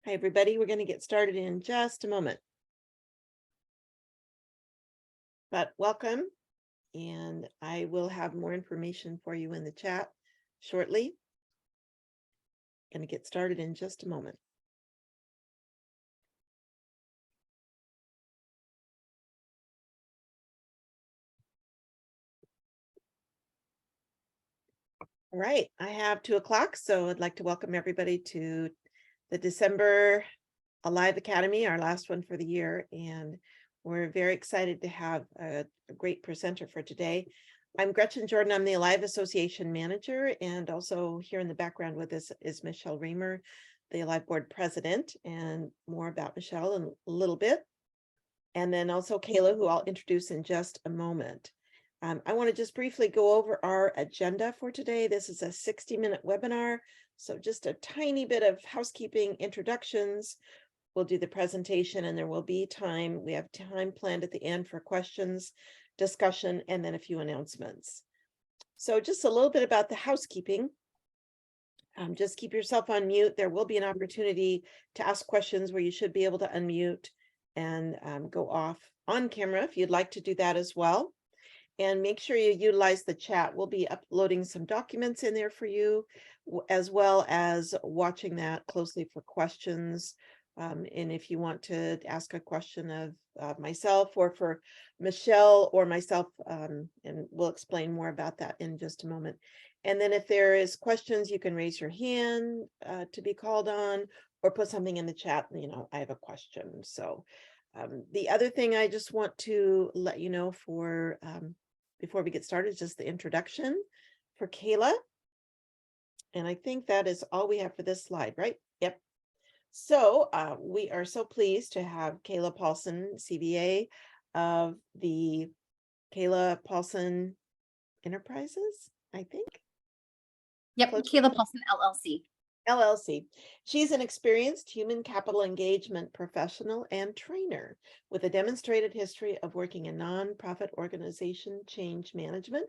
Hi, everybody. We're going to get started in just a moment. But welcome, and I will have more information for you in the chat shortly. Going to get started in just a moment. All right, I have 2:00, so I'd like to welcome everybody to the December Alive Academy, our last one for the year, and we're very excited to have a great presenter for today. I'm Gretchen Jordan. I'm the Alive Association Manager, and also here in the background with us is Michelle Reamer, the Alive Board President, and more about Michelle in a little bit. And then also Kayla, who I'll introduce in just a moment. I want to just briefly go over our agenda for today. This is a 60-minute webinar, so just a tiny bit of housekeeping introductions. We'll do the presentation and there will be time. We have time planned at the end for questions, discussion, and then a few announcements. So just a little bit about the housekeeping. Just keep yourself on mute. There will be an opportunity to ask questions where you should be able to unmute and go off on camera if you'd like to do that as well. And make sure you utilize the chat. We'll be uploading some documents in there for you, as well as watching that closely for questions. And if you want to ask a question of myself or for Michelle or myself, and we'll explain more about that in just a moment. And then if there is questions, you can raise your hand to be called on or put something in the chat, I have a question. So the other thing I just want to let you know for before we get started is just the introduction for Kayla. And I think that is all we have for this slide, right? Yep. So we are so pleased to have Kayla Paulson, CVA of the Kayla Paulson Enterprises, I think. Yep, Kayla Paulson, LLC. LLC. She's an experienced human capital engagement professional and trainer with a demonstrated history of working in nonprofit organization change management,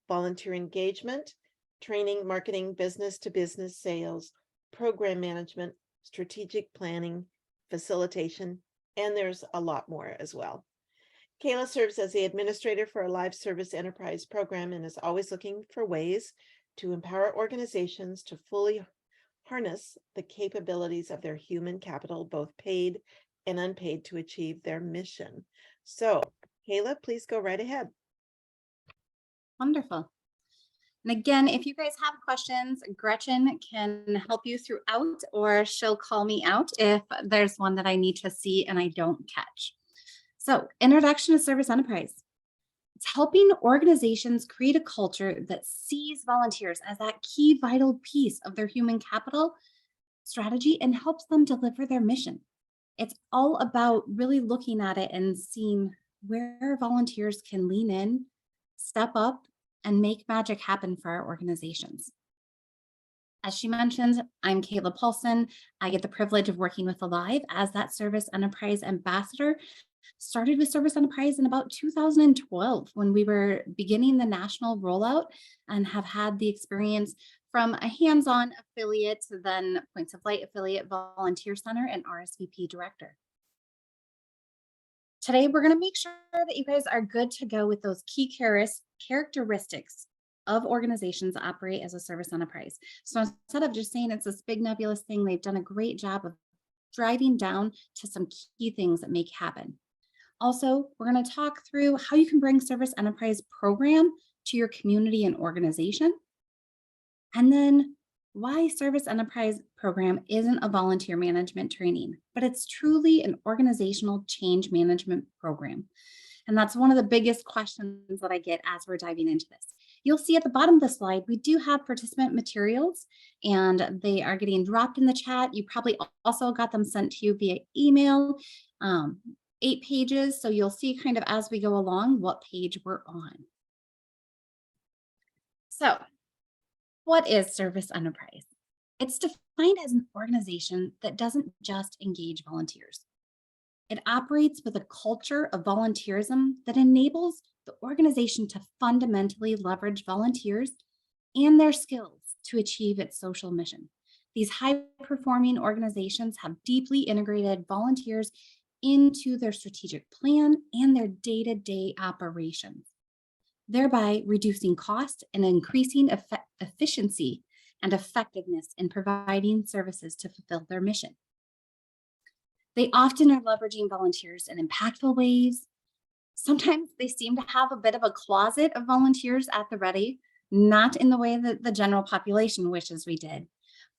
volunteer engagement, training, marketing, business to business sales, program management, strategic planning, facilitation, and there's a lot more as well. Kayla serves as the administrator for a live service enterprise program and is always looking for ways to empower organizations to fully harness the capabilities of their human capital, both paid and unpaid, to achieve their mission. So, Kayla, please go right ahead. Wonderful. And again, if you guys have questions, Gretchen can help you throughout, or she'll call me out if there's one that I need to see and I don't catch. So, introduction to service enterprise. It's helping organizations create a culture that sees volunteers as that key vital piece of their human capital strategy and helps them deliver their mission. It's all about really looking at it and seeing where volunteers can lean in, step up, and make magic happen for our organizations. As she mentioned, I'm Kayla Paulson. I get the privilege of working with Alive as that service enterprise ambassador. Started with service enterprise in about 2012 when we were beginning the national rollout, and have had the experience from a hands-on affiliate to then Points of Light affiliate, volunteer center, and RSVP director. Today, we're going to make sure that you guys are good to go with those key characteristics of organizations that operate as a service enterprise. So instead of just saying it's this big nebulous thing, they've done a great job of driving down to some key things that make happen. Also, we're going to talk through how you can bring service enterprise program to your community and organization. And then why service enterprise program isn't a volunteer management training, but it's truly an organizational change management program. And that's one of the biggest questions that I get as we're diving into this. You'll see at the bottom of the slide, we do have participant materials and they are getting dropped in the chat. You probably also got them sent to you via email, 8 pages. So you'll see kind of as we go along what page we're on. So what is service enterprise? It's defined as an organization that doesn't just engage volunteers. It operates with a culture of volunteerism that enables the organization to fundamentally leverage volunteers and their skills to achieve its social mission. These high-performing organizations have deeply integrated volunteers into their strategic plan and their day-to-day operations, thereby reducing cost and increasing efficiency and effectiveness in providing services to fulfill their mission. They often are leveraging volunteers in impactful ways. Sometimes they seem to have a bit of a closet of volunteers at the ready, not in the way that the general population wishes we did,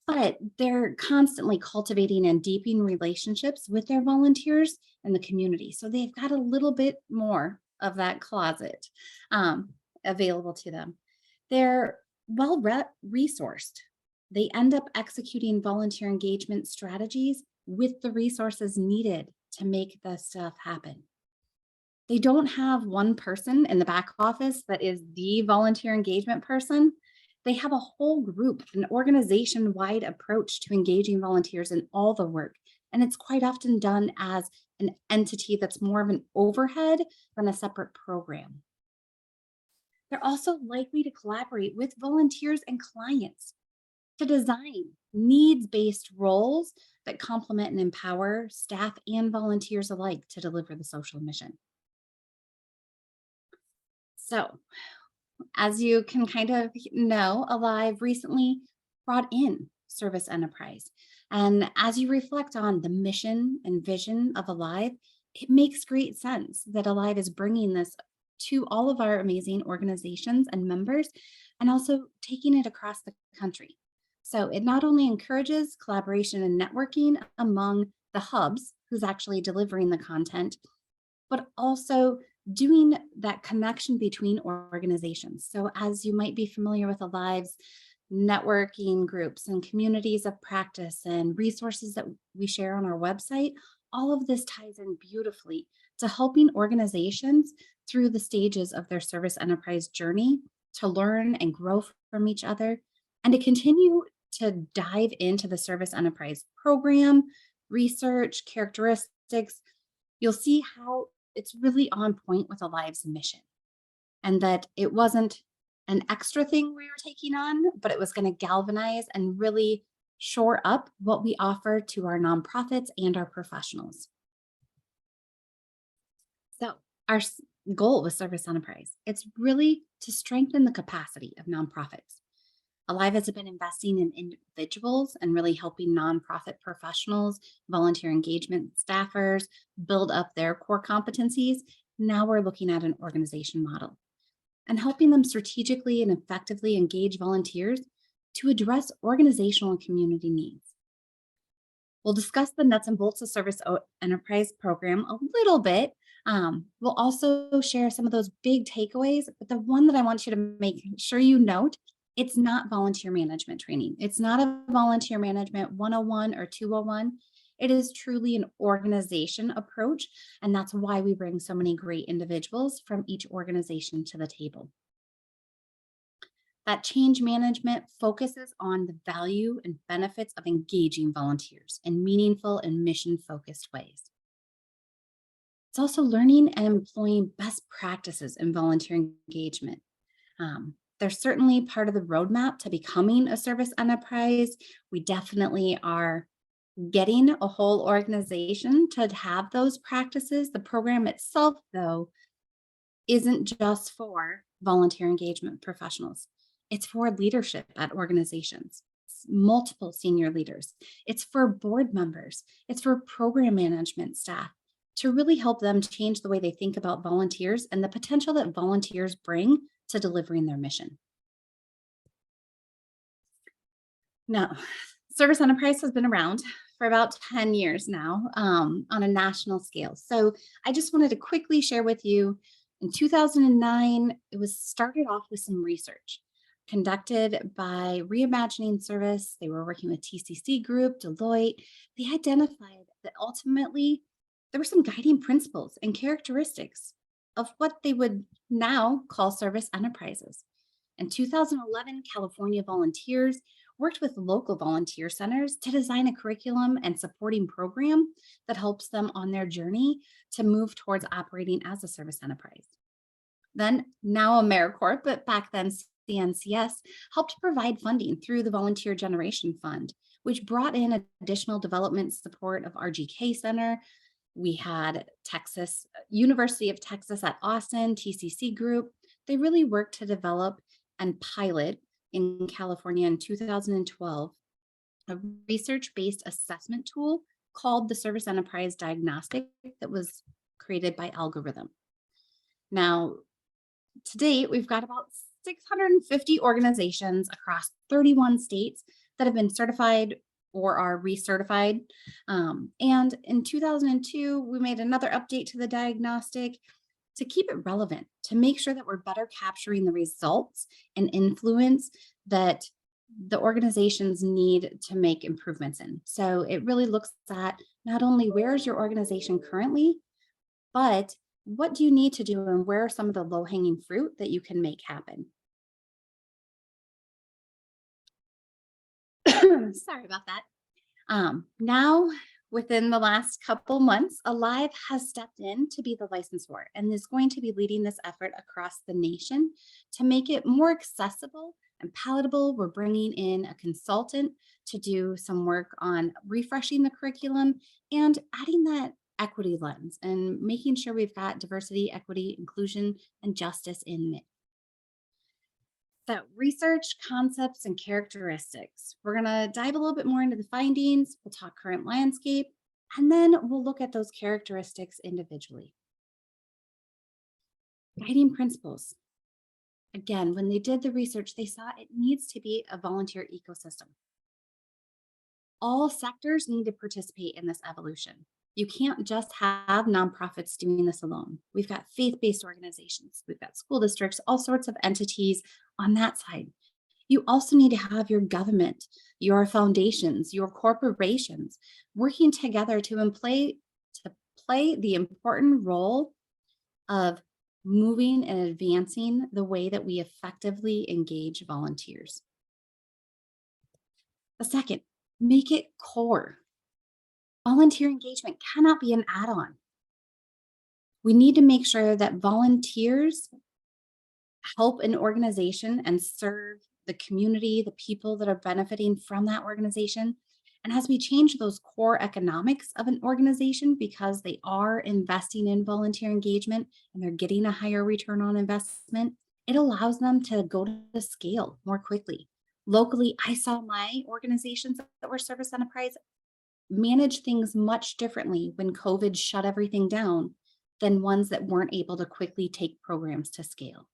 but they're constantly cultivating and deepening relationships with their volunteers and the community. So they've got a little bit more of that closet available to them. They're well resourced. They end up executing volunteer engagement strategies with the resources needed to make this stuff happen. They don't have one person in the back office that is the volunteer engagement person. They have a whole group, an organization wide approach to engaging volunteers in all the work. And it's quite often done as an entity that's more of an overhead than a separate program. They're also likely to collaborate with volunteers and clients to design needs-based roles that complement and empower staff and volunteers alike to deliver the social mission. So, as you can kind of know, Alive recently brought in Service Enterprise. And as you reflect on the mission and vision of Alive, it makes great sense that Alive is bringing this to all of our amazing organizations and members, and also taking it across the country. So it not only encourages collaboration and networking among the hubs who's actually delivering the content, but also doing that connection between organizations. So as you might be familiar with Alive's networking groups and communities of practice and resources that we share on our website, all of this ties in beautifully to helping organizations through the stages of their service enterprise journey to learn and grow from each other, and to continue to dive into the service enterprise program, research, characteristics. You'll see how it's really on point with Alive's mission, and that it wasn't an extra thing we were taking on, but it was going to galvanize and really shore up what we offer to our nonprofits and our professionals. So our goal with Service Enterprise, it's really to strengthen the capacity of nonprofits. Alive has been investing in individuals and really helping nonprofit professionals, volunteer engagement staffers build up their core competencies. Now we're looking at an organization model and helping them strategically and effectively engage volunteers to address organizational and community needs. We'll discuss the nuts and bolts of Service Enterprise program a little bit. We'll also share some of those big takeaways, but the one that I want you to make sure you note, it's not volunteer management training. It's not a volunteer management 101 or 201. It is truly an organization approach, and that's why we bring so many great individuals from each organization to the table. That change management focuses on the value and benefits of engaging volunteers in meaningful and mission-focused ways. It's also learning and employing best practices in volunteer engagement. They're certainly part of the roadmap to becoming a service enterprise. We definitely are getting a whole organization to have those practices. The program itself, though, isn't just for volunteer engagement professionals. It's for leadership at organizations, multiple senior leaders. It's for board members. It's for program management staff to really help them change the way they think about volunteers and the potential that volunteers bring to delivering their mission. Now, Service Enterprise has been around for about 10 years now on a national scale. So I just wanted to quickly share with you, in 2009, it was started off with some research conducted by Reimagining Service. They were working with TCC Group, Deloitte. They identified that ultimately there were some guiding principles and characteristics of what they would now call service enterprises. In 2011, California volunteers worked with local volunteer centers to design a curriculum and supporting program that helps them on their journey to move towards operating as a service enterprise. Then, now AmeriCorps, but back then CNCS helped provide funding through the Volunteer Generation Fund, which brought in additional development support of RGK Center. We had University of Texas at Austin, TCC Group. They really worked to develop and pilot in California in 2012 a research-based assessment tool called the Service Enterprise Diagnostic that was created by Algorithm. Now, to date, we've got about 650 organizations across 31 states that have been certified or are recertified. And in 2002, we made another update to the diagnostic to keep it relevant, to make sure that we're better capturing the results and influence that the organizations need to make improvements in. So it really looks at not only where is your organization currently, but what do you need to do and where are some of the low-hanging fruit that you can make happen? Sorry about that. Now, within the last couple months, Alive has stepped in to be the licensor and is going to be leading this effort across the nation to make it more accessible and palatable. We're bringing in a consultant to do some work on refreshing the curriculum and adding that equity lens and making sure we've got diversity, equity, inclusion, and justice in mix. So research, concepts, and characteristics. We're going to dive a little bit more into the findings. We'll talk current landscape, and then we'll look at those characteristics individually. Guiding principles. Again, when they did the research, they saw it needs to be a volunteer ecosystem. All sectors need to participate in this evolution. You can't just have nonprofits doing this alone. We've got faith-based organizations, we've got school districts, all sorts of entities on that side. You also need to have your government, your foundations, your corporations working together to play the important role of moving and advancing the way that we effectively engage volunteers. The second, make it core. Volunteer engagement cannot be an add-on. We need to make sure that volunteers help an organization and serve the community, the people that are benefiting from that organization. And as we change those core economics of an organization, because they are investing in volunteer engagement and they're getting a higher return on investment, it allows them to go to the scale more quickly. Locally, I saw my organizations that were service enterprise manage things much differently when COVID shut everything down than ones that weren't able to quickly take programs to scale.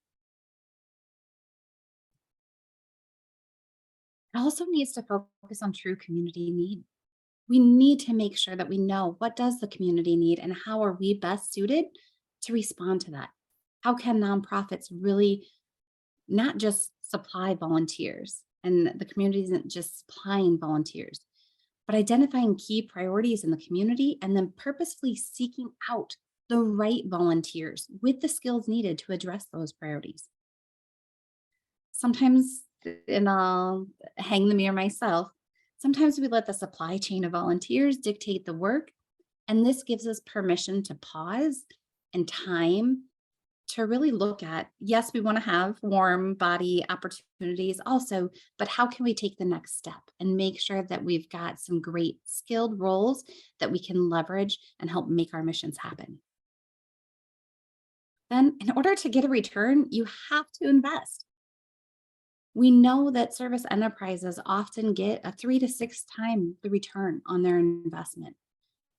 It also needs to focus on true community need. We need to make sure that we know what does the community need and how are we best suited to respond to that. How can nonprofits really not just supply volunteers and the community isn't just supplying volunteers, but identifying key priorities in the community and then purposefully seeking out the right volunteers with the skills needed to address those priorities. Sometimes, and I'll hang the mirror myself, sometimes we let the supply chain of volunteers dictate the work, and this gives us permission to pause and time to really look at, yes, we want to have warm body opportunities also, but how can we take the next step and make sure that we've got some great skilled roles that we can leverage and help make our missions happen? Then, in order to get a return, you have to invest. We know that service enterprises often get a 3 to 6 times the return on their investment.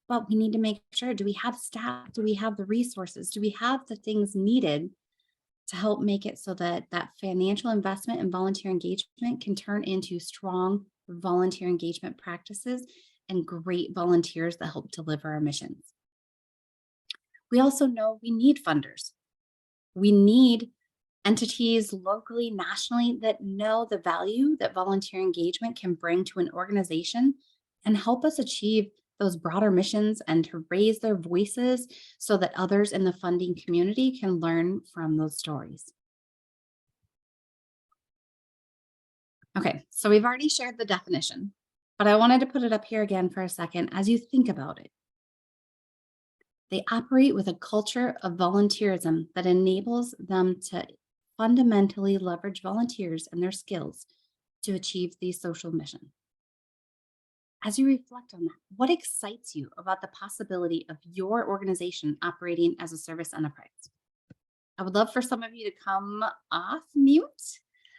But we need to make sure, do we have staff? Do we have the resources? Do we have the things needed to help make it so that that financial investment in volunteer engagement can turn into strong volunteer engagement practices and great volunteers that help deliver our missions? We also know we need funders. We need entities locally, nationally that know the value that volunteer engagement can bring to an organization and help us achieve those broader missions and to raise their voices so that others in the funding community can learn from those stories. Okay, so we've already shared the definition, but I wanted to put it up here again for a second as you think about it. They operate with a culture of volunteerism that enables them to fundamentally leverage volunteers and their skills to achieve the social mission. As you reflect on that, what excites you about the possibility of your organization operating as a service enterprise? I would love for some of you to come off mute,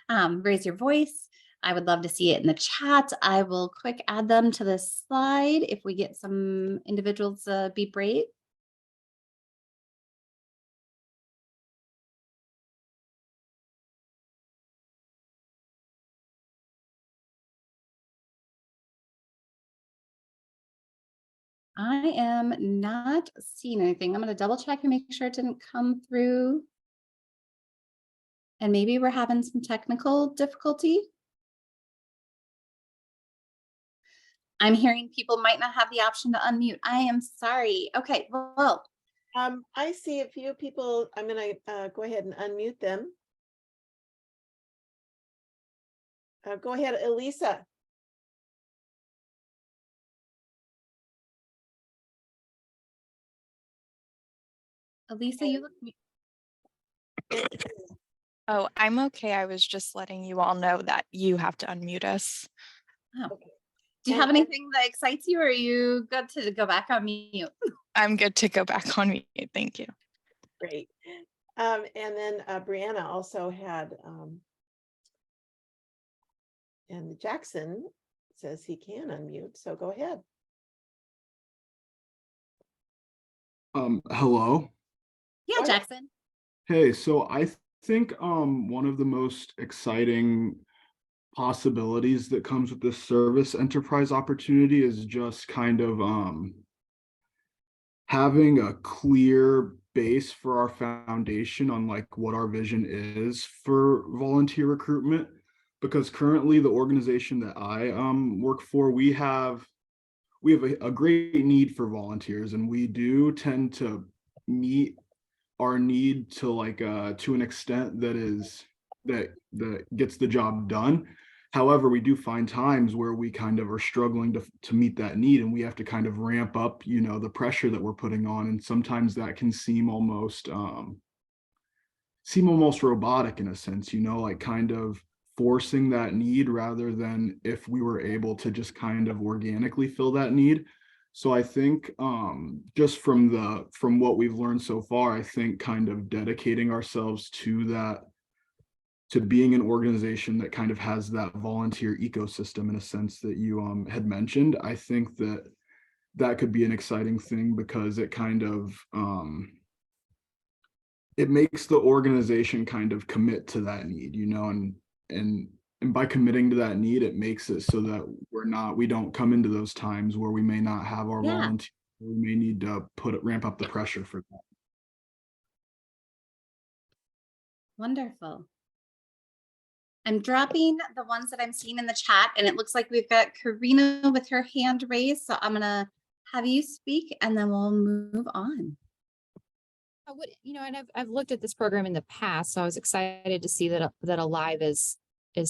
raise your voice. I would love to see it in the chat. I will quick add them to the slide if we get some individuals be brave. I am not seeing anything. I'm going to double check and make sure it didn't come through. And maybe we're having some technical difficulty. I'm hearing people might not have the option to unmute. I am sorry. Okay, well, I see a few people. I'm gonna go ahead and unmute them. Go ahead, Elisa. Elisa, you look. Oh, I'm okay. I was just letting you all know that you have to unmute us. Oh. Okay. Do you have anything that excites you, or are you good to go back on mute? I'm good to go back on mute. Thank you. Great. And then Brianna also had, and Jackson says he can unmute, so go ahead. Hello. Yeah, Hi. Jackson. Hey, so I think one of the most exciting possibilities that comes with this service enterprise opportunity is just kind of having a clear base for our foundation on like what our vision is for volunteer recruitment. Because currently the organization that I work for, we have a great need for volunteers, and we do tend to meet our need to like to an extent that gets the job done. However, we do find times where we kind of are struggling to meet that need, and we have to kind of ramp up, you know, the pressure that we're putting on, and sometimes that can seem almost robotic in a sense, you know, like kind of forcing that need rather than if we were able to just kind of organically fill that need. So I think just from what we've learned so far, I think kind of dedicating ourselves to that, to being an organization that kind of has that volunteer ecosystem in a sense that you had mentioned, I think that that could be an exciting thing because it kind of it makes the organization kind of commit to that need, you know, and by committing to that need, it makes it so that we don't come into those times where we may not have our Yeah. volunteers. We may need to ramp up the pressure for that. Wonderful. I'm dropping the ones that I'm seeing in the chat, and it looks like we've got Karina with her hand raised. So I'm gonna have you speak, and then we'll move on. And I've looked at this program in the past, so I was excited to see that Alive is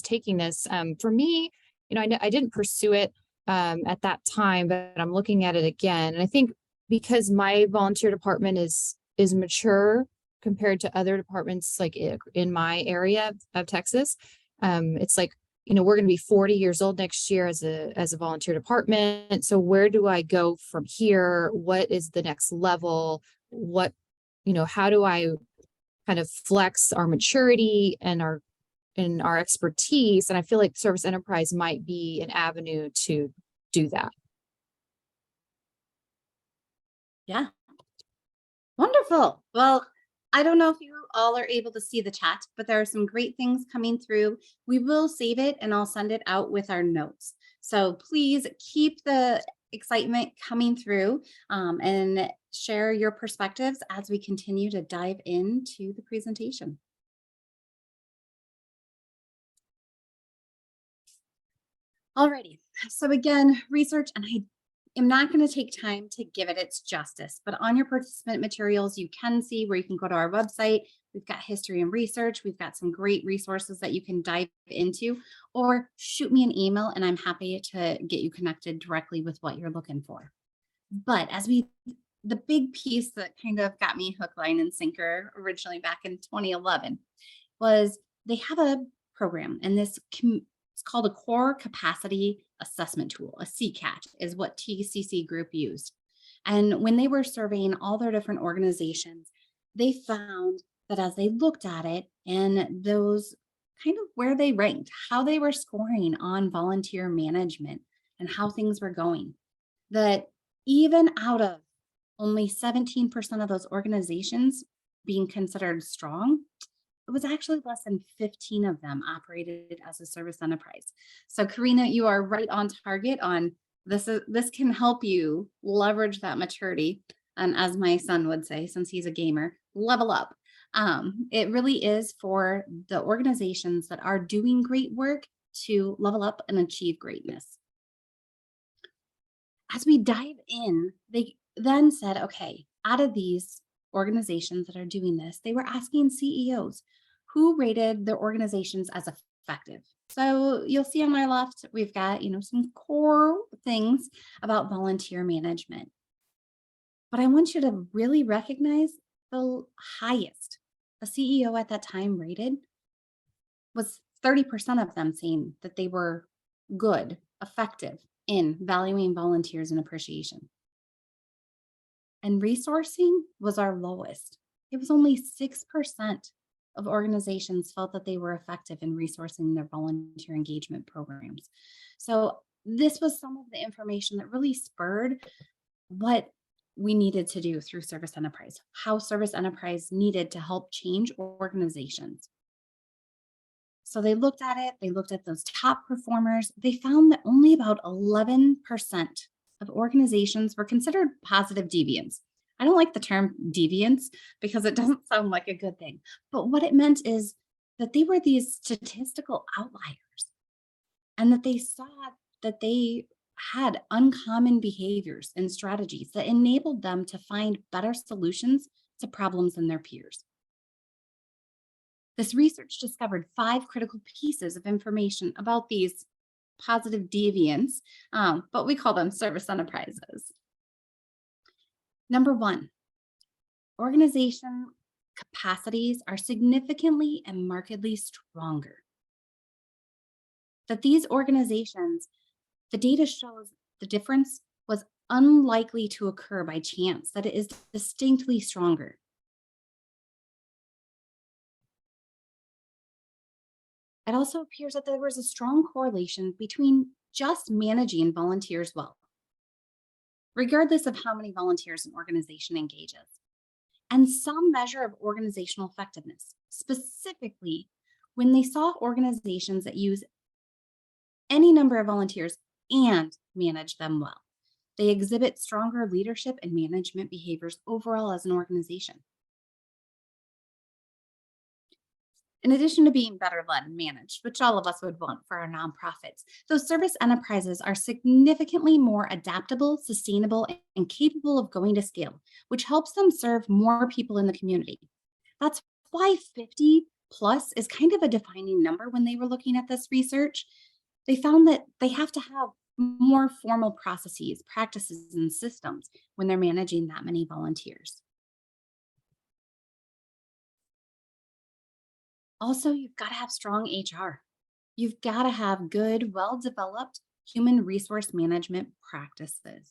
taking this. For me, I didn't pursue it at that time, but I'm looking at it again, and I think because my volunteer department is mature compared to other departments like in my area of Texas, it's like, we're going to be 40 years old next year as a volunteer department. So where do I go from here? What is the next level? How do I kind of flex our maturity and our expertise? And I feel like service enterprise might be an avenue to do that. Yeah. Wonderful. Well, I don't know if you all are able to see the chat, but there are some great things coming through. We will save it and I'll send it out with our notes. So please keep the excitement coming through and share your perspectives as we continue to dive into the presentation. Alrighty, so again, research, and I am not going to take time to give it its justice, but on your participant materials, you can see where you can go to our website. We've got history and research. We've got some great resources that you can dive into, or shoot me an email and I'm happy to get you connected directly with what you're looking for. But the big piece that kind of got me hook, line, and sinker originally back in 2011 was they have a program, and it's called a Core Capacity Assessment Tool, a CCAT is what TCC Group used. And when they were surveying all their different organizations, they found that as they looked at it and those kind of where they ranked, how they were scoring on volunteer management and how things were going, that even out of only 17% of those organizations being considered strong, it was actually less than 15 of them operated as a service enterprise. So Karina, you are right on target on this. This can help you leverage that maturity. And as my son would say, since he's a gamer, level up. It really is for the organizations that are doing great work to level up and achieve greatness. As we dive in, they then said, okay, out of these organizations that are doing this, they were asking CEOs who rated their organizations as effective. So you'll see on my left, we've got, some core things about volunteer management. But I want you to really recognize the highest a CEO at that time rated was 30% of them saying that they were good, effective in valuing volunteers and appreciation. And resourcing was our lowest. It was only 6% of organizations felt that they were effective in resourcing their volunteer engagement programs. So this was some of the information that really spurred what we needed to do through Service Enterprise, how Service Enterprise needed to help change organizations. So they looked at it, they looked at those top performers. They found that only about 11% of organizations were considered positive deviants. I don't like the term deviants because it doesn't sound like a good thing. But what it meant is that they were these statistical outliers and that they saw that they had uncommon behaviors and strategies that enabled them to find better solutions to problems than their peers. This research discovered 5 critical pieces of information about these positive deviants, but we call them service enterprises. Number 1, organization capacities are significantly and markedly stronger. That these organizations, the data shows the difference was unlikely to occur by chance, that it is distinctly stronger. It also appears that there was a strong correlation between just managing volunteers well, regardless of how many volunteers an organization engages, and some measure of organizational effectiveness, specifically when they saw organizations that use any number of volunteers and manage them well. They exhibit stronger leadership and management behaviors overall as an organization. In addition to being better led and managed, which all of us would want for our nonprofits, those service enterprises are significantly more adaptable, sustainable, and capable of going to scale, which helps them serve more people in the community. That's why 50 plus is kind of a defining number when they were looking at this research. They found that they have to have more formal processes, practices, and systems when they're managing that many volunteers. Also, you've got to have strong HR. You've got to have good, well-developed human resource management practices.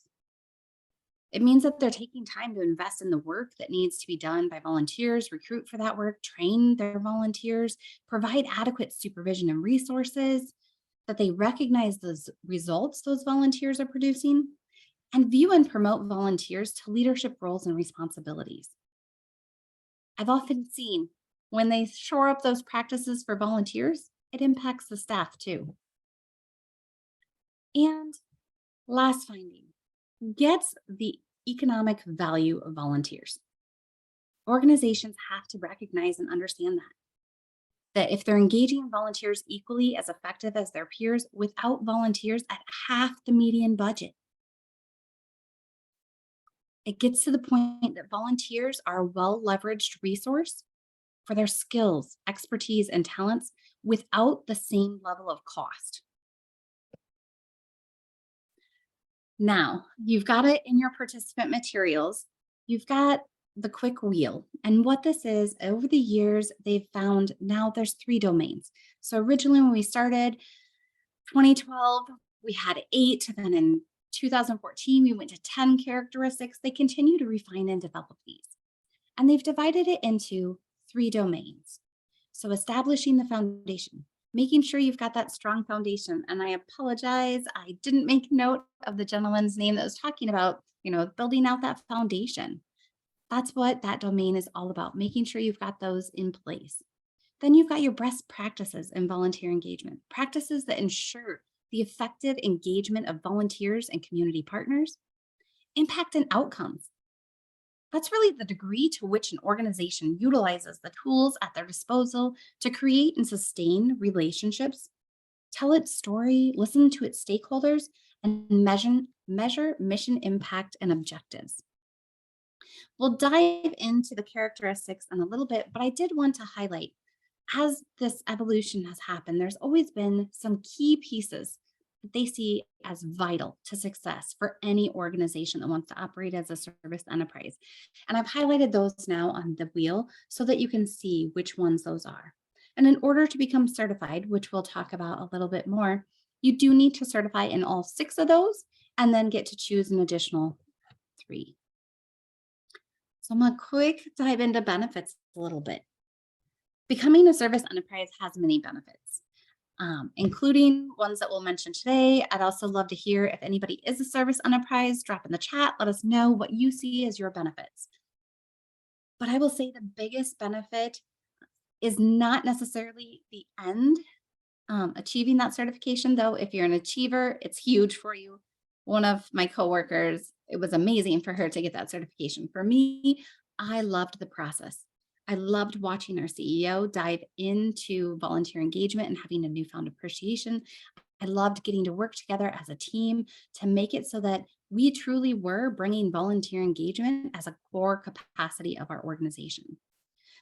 It means that they're taking time to invest in the work that needs to be done by volunteers, recruit for that work, train their volunteers, provide adequate supervision and resources, that they recognize those results those volunteers are producing, and view and promote volunteers to leadership roles and responsibilities. I've often seen when they shore up those practices for volunteers, it impacts the staff too. And last finding, gets the economic value of volunteers. Organizations have to recognize and understand that if they're engaging volunteers equally as effective as their peers without volunteers at half the median budget, it gets to the point that volunteers are a well-leveraged resource for their skills, expertise, and talents without the same level of cost. Now, you've got it in your participant materials. You've got the quick wheel. And what this is, over the years, they've found now there's 3 domains. So originally when we started 2012, we had 8. Then in 2014, we went to 10 characteristics. They continue to refine and develop these. And they've divided it into 3 domains. So establishing the foundation, making sure you've got that strong foundation. And I apologize, I didn't make note of the gentleman's name that was talking about, building out that foundation. That's what that domain is all about, making sure you've got those in place. Then you've got your best practices in volunteer engagement, practices that ensure the effective engagement of volunteers and community partners, impact and outcomes. That's really the degree to which an organization utilizes the tools at their disposal to create and sustain relationships, tell its story, listen to its stakeholders, and measure mission impact and objectives. We'll dive into the characteristics in a little bit, but I did want to highlight, as this evolution has happened, there's always been some key pieces that they see as vital to success for any organization that wants to operate as a service enterprise. And I've highlighted those now on the wheel so that you can see which ones those are. And in order to become certified, which we'll talk about a little bit more, you do need to certify in all 6 of those and then get to choose an additional 3. So I'm going to quick dive into benefits a little bit. Becoming a service enterprise has many benefits, including ones that we'll mention today. I'd also love to hear if anybody is a service enterprise, drop in the chat, let us know what you see as your benefits. But I will say the biggest benefit is not necessarily the end, achieving that certification, though. If you're an achiever, it's huge for you. One of my coworkers, it was amazing for her to get that certification. For me, I loved the process. I loved watching our CEO dive into volunteer engagement and having a newfound appreciation. I loved getting to work together as a team to make it so that we truly were bringing volunteer engagement as a core capacity of our organization.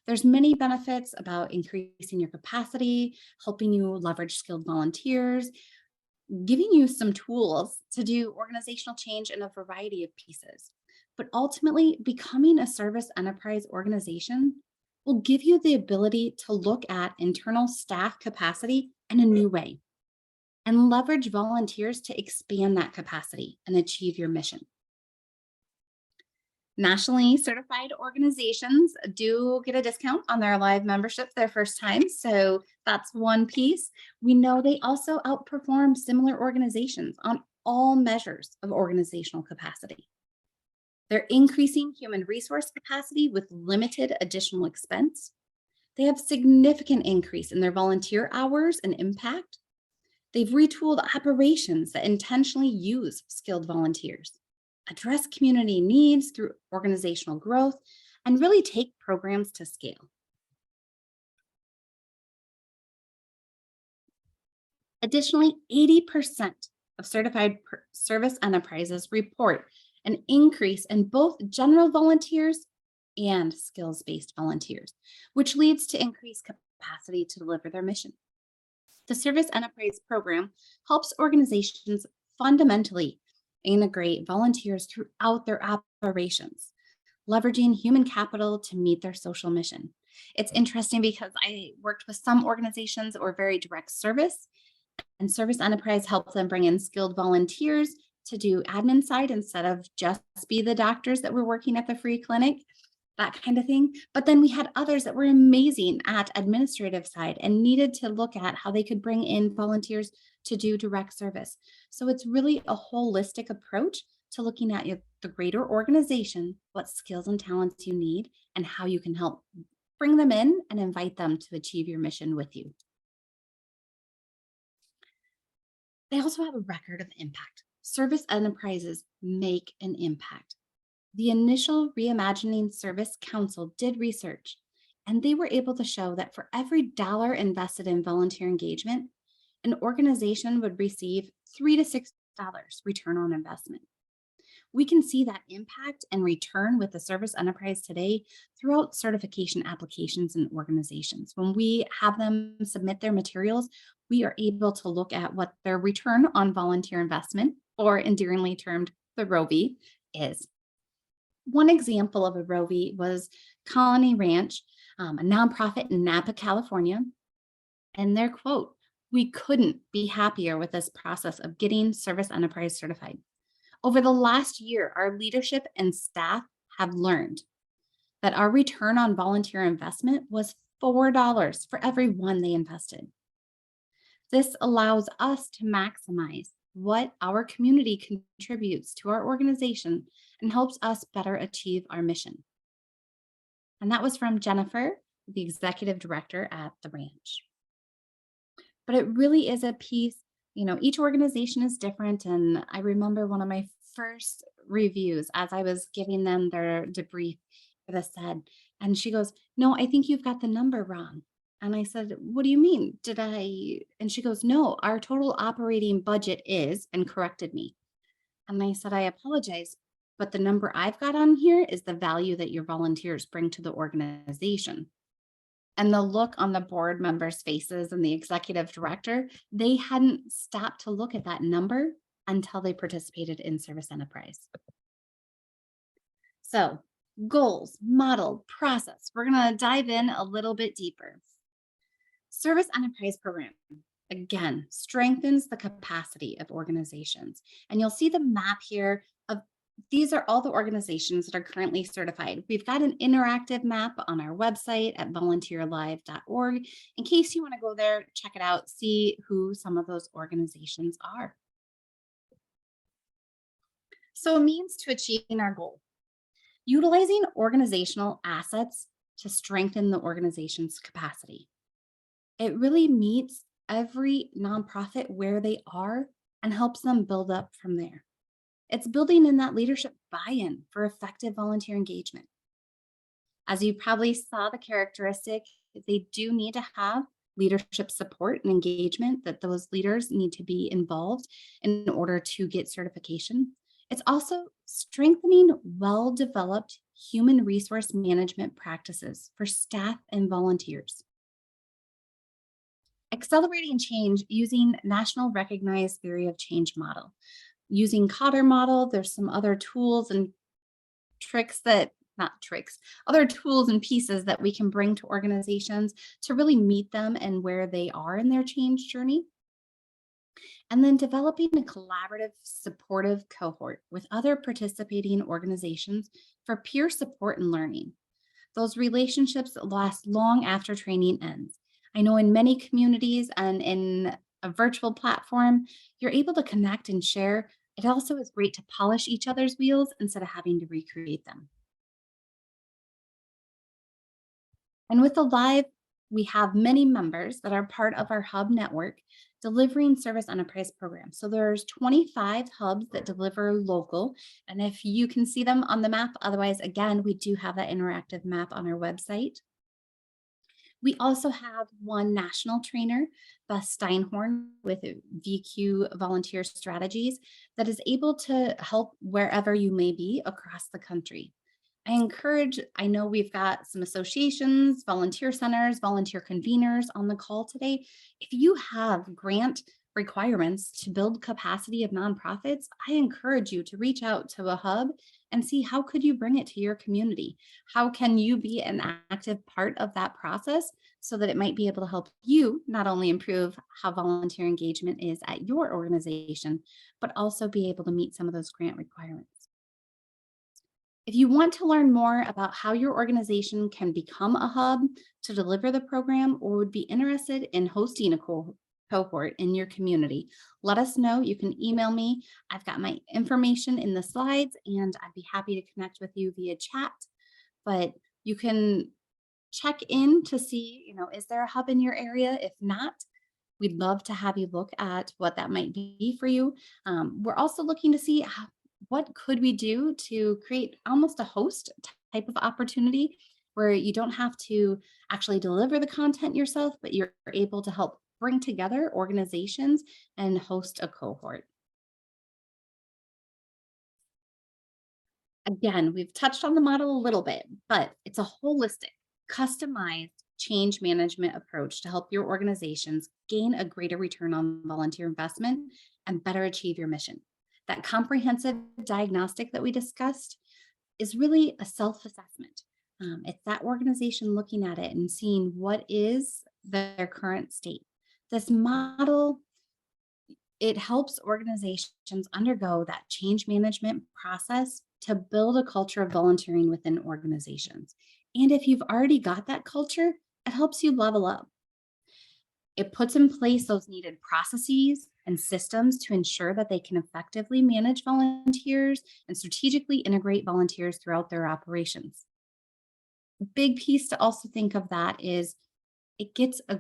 There's many benefits about increasing your capacity, helping you leverage skilled volunteers, giving you some tools to do organizational change in a variety of pieces. But ultimately, becoming a service enterprise organization will give you the ability to look at internal staff capacity in a new way and leverage volunteers to expand that capacity and achieve your mission. Nationally certified organizations do get a discount on their live membership their first time. So that's one piece. We know they also outperform similar organizations on all measures of organizational capacity. They're increasing human resource capacity with limited additional expense. They have significant increase in their volunteer hours and impact. They've retooled operations that intentionally use skilled volunteers, address community needs through organizational growth, and really take programs to scale. Additionally, 80% of certified service enterprises report an increase in both general volunteers and skills-based volunteers, which leads to increased capacity to deliver their mission. The Service Enterprise Program helps organizations fundamentally integrate volunteers throughout their operations, leveraging human capital to meet their social mission. It's interesting because I worked with some organizations that were very direct service, and Service Enterprise helped them bring in skilled volunteers to do admin side instead of just be the doctors that were working at the free clinic, that kind of thing. But then we had others that were amazing at administrative side and needed to look at how they could bring in volunteers to do direct service. So it's really a holistic approach to looking at the greater organization, what skills and talents you need, and how you can help bring them in and invite them to achieve your mission with you. They also have a record of impact. Service enterprises make an impact. The initial Reimagining Service Council did research, and they were able to show that for every dollar invested in volunteer engagement, an organization would receive $3 to $6 return on investment. We can see that impact and return with the service enterprise today throughout certification applications and organizations. When we have them submit their materials, we are able to look at what their return on volunteer investment, or endearingly termed the ROVI, is. One example of a ROVI was Colony Ranch, a nonprofit in Napa, California. And their quote, "We couldn't be happier with this process of getting Service Enterprise certified. Over the last year, our leadership and staff have learned that our return on volunteer investment was $4 for every one they invested. This allows us to maximize what our community contributes to our organization and helps us better achieve our mission." And that was from Jennifer, the executive director at the ranch. But it really is a piece, each organization is different. And I remember one of my first reviews as I was giving them their debrief for the said, and she goes, "No, I think you've got the number wrong." And I said, "What do you mean? Did I?" And she goes, "No, our total operating budget is," and corrected me. And I said, "I apologize, but the number I've got on here is the value that your volunteers bring to the organization." And the look on the board members' faces and the executive director, they hadn't stopped to look at that number until they participated in Service Enterprise. So, goals, model, process. We're going to dive in a little bit deeper. Service Enterprise Program, again, strengthens the capacity of organizations. And you'll see the map here of these are all the organizations that are currently certified. We've got an interactive map on our website at volunteerlive.org. In case you want to go there, check it out, see who some of those organizations are. So, a means to achieving our goal. Utilizing organizational assets to strengthen the organization's capacity. It really meets every nonprofit where they are and helps them build up from there. It's building in that leadership buy-in for effective volunteer engagement. As you probably saw the characteristic, they do need to have leadership support and engagement, that those leaders need to be involved in order to get certification. It's also strengthening well-developed human resource management practices for staff and volunteers. Accelerating change using national recognized theory of change model. Using Cotter model, there's some other tools and other tools and pieces that we can bring to organizations to really meet them and where they are in their change journey. And then developing a collaborative, supportive cohort with other participating organizations for peer support and learning. Those relationships last long after training ends. I know in many communities and in a virtual platform, you're able to connect and share. It also is great to polish each other's wheels instead of having to recreate them. And with the live, we have many members that are part of our hub network delivering Service Enterprise programs. So there's 25 hubs that deliver local. And if you can see them on the map, otherwise, again, we do have that interactive map on our website. We also have one national trainer, Beth Steinhorn with VQ Volunteer Strategies, that is able to help wherever you may be across the country. I know we've got some associations, volunteer centers, volunteer conveners on the call today. If you have grant requirements to build capacity of nonprofits, I encourage you to reach out to a hub and see how could you bring it to your community? How can you be an active part of that process so that it might be able to help you not only improve how volunteer engagement is at your organization, but also be able to meet some of those grant requirements. If you want to learn more about how your organization can become a hub to deliver the program or would be interested in hosting a cohort in your community, let us know. You can email me. I've got my information in the slides and I'd be happy to connect with you via chat. But you can check in to see, is there a hub in your area? If not, we'd love to have you look at what that might be for you. We're also looking to see what could we do to create almost a host type of opportunity where you don't have to actually deliver the content yourself, but you're able to help bring together organizations and host a cohort. Again, we've touched on the model a little bit, but it's a holistic, customized change management approach to help your organizations gain a greater return on volunteer investment and better achieve your mission. That comprehensive diagnostic that we discussed is really a self-assessment. It's that organization looking at it and seeing what is their current state. This model, it helps organizations undergo that change management process to build a culture of volunteering within organizations. And if you've already got that culture, it helps you level up. It puts in place those needed processes and systems to ensure that they can effectively manage volunteers and strategically integrate volunteers throughout their operations. A big piece to also think of that is it gets a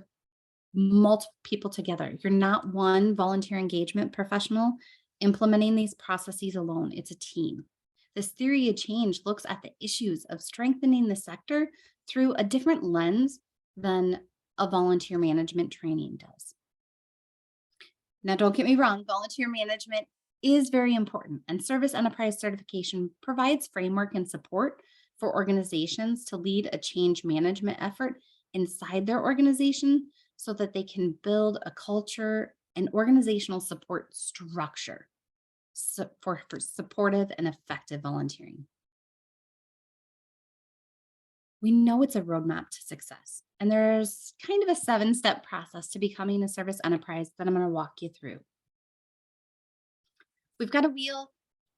multiple people together. You're not one volunteer engagement professional implementing these processes alone. It's a team. This theory of change looks at the issues of strengthening the sector through a different lens than a volunteer management training does. Now, don't get me wrong, volunteer management is very important, and service enterprise certification provides framework and support for organizations to lead a change management effort inside their organization so that they can build a culture and organizational support structure for supportive and effective volunteering. We know it's a roadmap to success, and there's kind of a 7-step process to becoming a service enterprise that I'm going to walk you through. We've got a wheel.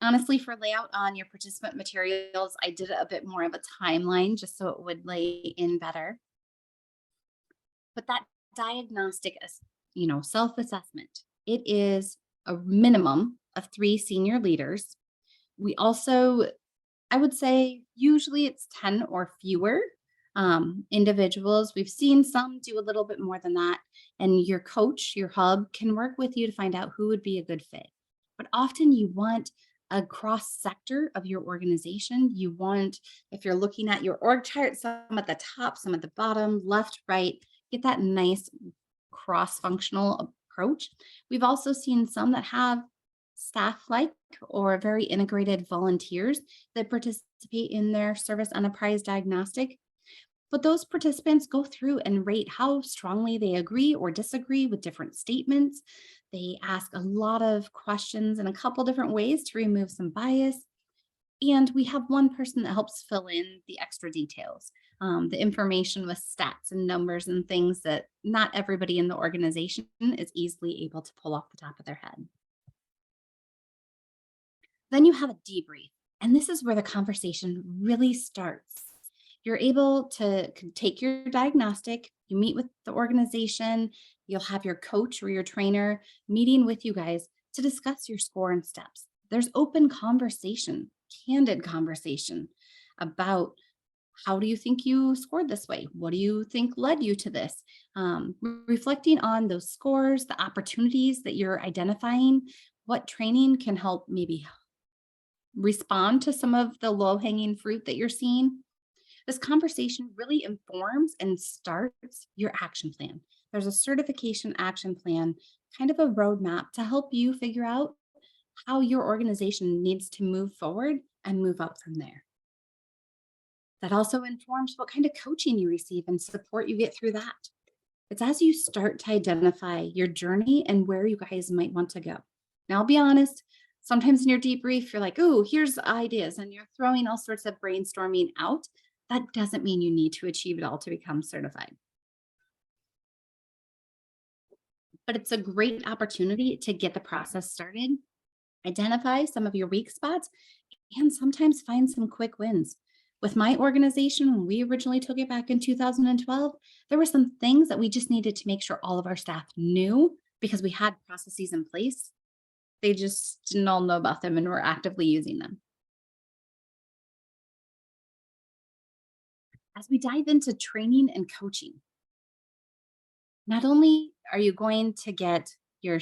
Honestly, for layout on your participant materials, I did a bit more of a timeline just so it would lay in better. But that diagnostic, self-assessment, it is a minimum of 3 senior leaders. We also, I would say, usually it's 10 or fewer individuals. We've seen some do a little bit more than that. And your coach, your hub, can work with you to find out who would be a good fit. But often you want a cross sector of your organization. You want, if you're looking at your org chart, some at the top, some at the bottom, left, right, get that nice cross-functional approach. We've also seen some that have staff-like or very integrated volunteers that participate in their service enterprise diagnostic. But those participants go through and rate how strongly they agree or disagree with different statements. They ask a lot of questions in a couple different ways to remove some bias. And we have one person that helps fill in the extra details, the information with stats and numbers and things that not everybody in the organization is easily able to pull off the top of their head. Then you have a debrief, and this is where the conversation really starts. You're able to take your diagnostic, you meet with the organization, you'll have your coach or your trainer meeting with you guys to discuss your score and steps. There's open conversation, candid conversation about how do you think you scored this way? What do you think led you to this? Reflecting on those scores, the opportunities that you're identifying, what training can help maybe respond to some of the low-hanging fruit that you're seeing. This conversation really informs and starts your action plan. There's a certification action plan, kind of a roadmap to help you figure out how your organization needs to move forward and move up from there. That also informs what kind of coaching you receive and support you get through that. It's as you start to identify your journey and where you guys might want to go. Now, I'll be honest, sometimes in your debrief, you're like, oh, here's ideas, and you're throwing all sorts of brainstorming out. That doesn't mean you need to achieve it all to become certified. But it's a great opportunity to get the process started, identify some of your weak spots, and sometimes find some quick wins. With my organization, when we originally took it back in 2012, there were some things that we just needed to make sure all of our staff knew because we had processes in place. They just didn't all know about them and were actively using them. As we dive into training and coaching, not only are you going to get your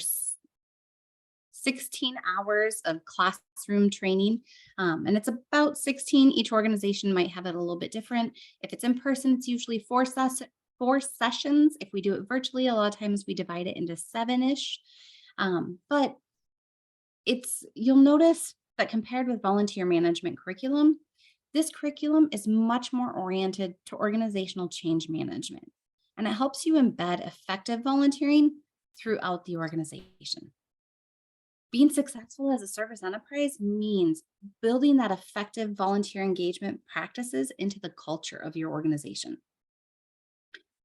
16 hours of classroom training, and it's about 16. Each organization might have it a little bit different. If it's in person, it's usually 4 sessions. If we do it virtually, a lot of times we divide it into 7-ish. But you'll notice that compared with volunteer management curriculum, this curriculum is much more oriented to organizational change management, and it helps you embed effective volunteering throughout the organization. Being successful as a service enterprise means building that effective volunteer engagement practices into the culture of your organization.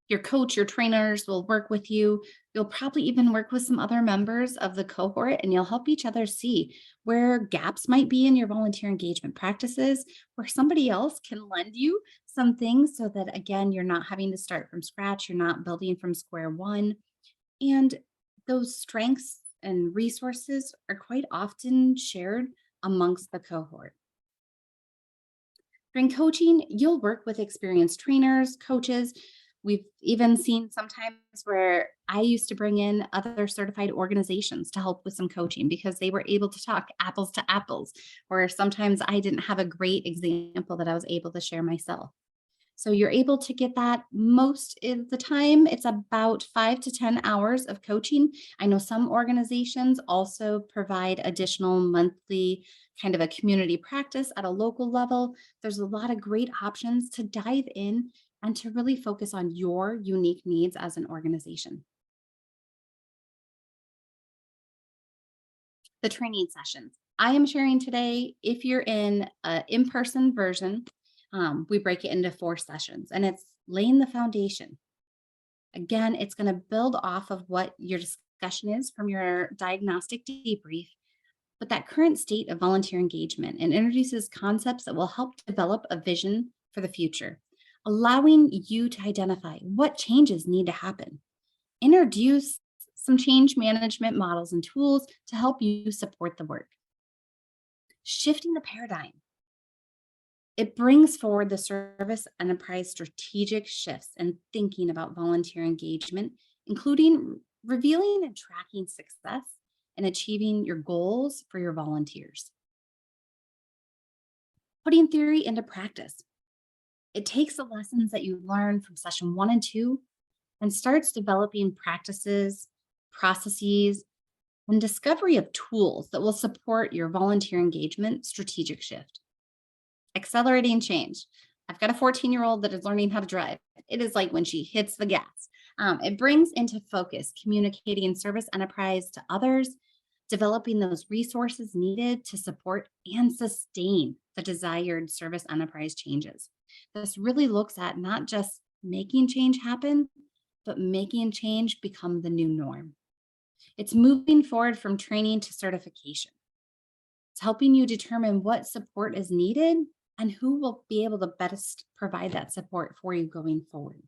Your coach, your trainers will work with you. You'll probably even work with some other members of the cohort, and you'll help each other see where gaps might be in your volunteer engagement practices, where somebody else can lend you some things so that, again, you're not having to start from scratch. You're not building from square one. And those strengths and resources are quite often shared amongst the cohort. During coaching, you'll work with experienced trainers, coaches. We've even seen sometimes where I used to bring in other certified organizations to help with some coaching because they were able to talk apples to apples, where sometimes I didn't have a great example that I was able to share myself. So you're able to get that most of the time. It's about 5 to 10 hours of coaching. I know some organizations also provide additional monthly kind of a community practice at a local level. There's a lot of great options to dive in and to really focus on your unique needs as an organization. The training sessions I am sharing today, if you're in an in-person version, we break it into 4 sessions, and it's laying the foundation. Again, it's going to build off of what your discussion is from your diagnostic debrief, but that current state of volunteer engagement, and introduces concepts that will help develop a vision for the future, allowing you to identify what changes need to happen. Introduce some change management models and tools to help you support the work. Shifting the paradigm. It brings forward the service enterprise strategic shifts and thinking about volunteer engagement, including revealing and tracking success and achieving your goals for your volunteers. Putting theory into practice. It takes the lessons that you learned from session 1 and 2 and starts developing practices, processes, and discovery of tools that will support your volunteer engagement strategic shift. Accelerating change. I've got a 14-year-old that is learning how to drive. It is like when she hits the gas. It brings into focus communicating service enterprise to others, developing those resources needed to support and sustain the desired service enterprise changes. This really looks at not just making change happen, but making change become the new norm. It's moving forward from training to certification. It's helping you determine what support is needed and who will be able to best provide that support for you going forward.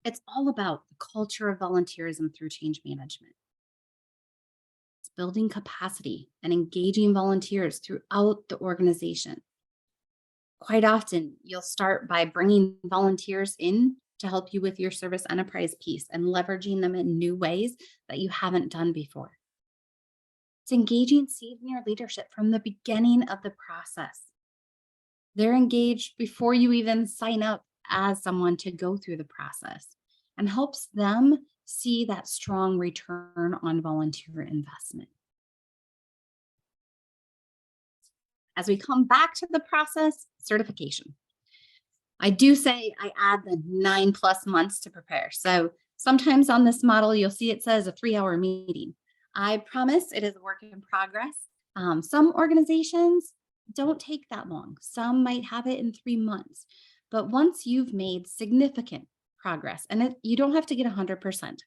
It's all about the culture of volunteerism through change management. It's building capacity and engaging volunteers throughout the organization. Quite often, you'll start by bringing volunteers in to help you with your service enterprise piece and leveraging them in new ways that you haven't done before. It's engaging senior leadership from the beginning of the process. They're engaged before you even sign up as someone to go through the process, and helps them see that strong return on volunteer investment. As we come back to the process, certification. I do say I add the 9+ months to prepare. So sometimes on this model, you'll see it says a 3-hour meeting. I promise it is a work in progress. Some organizations don't take that long. Some might have it in 3 months. But once you've made significant progress, and you don't have to get 100%.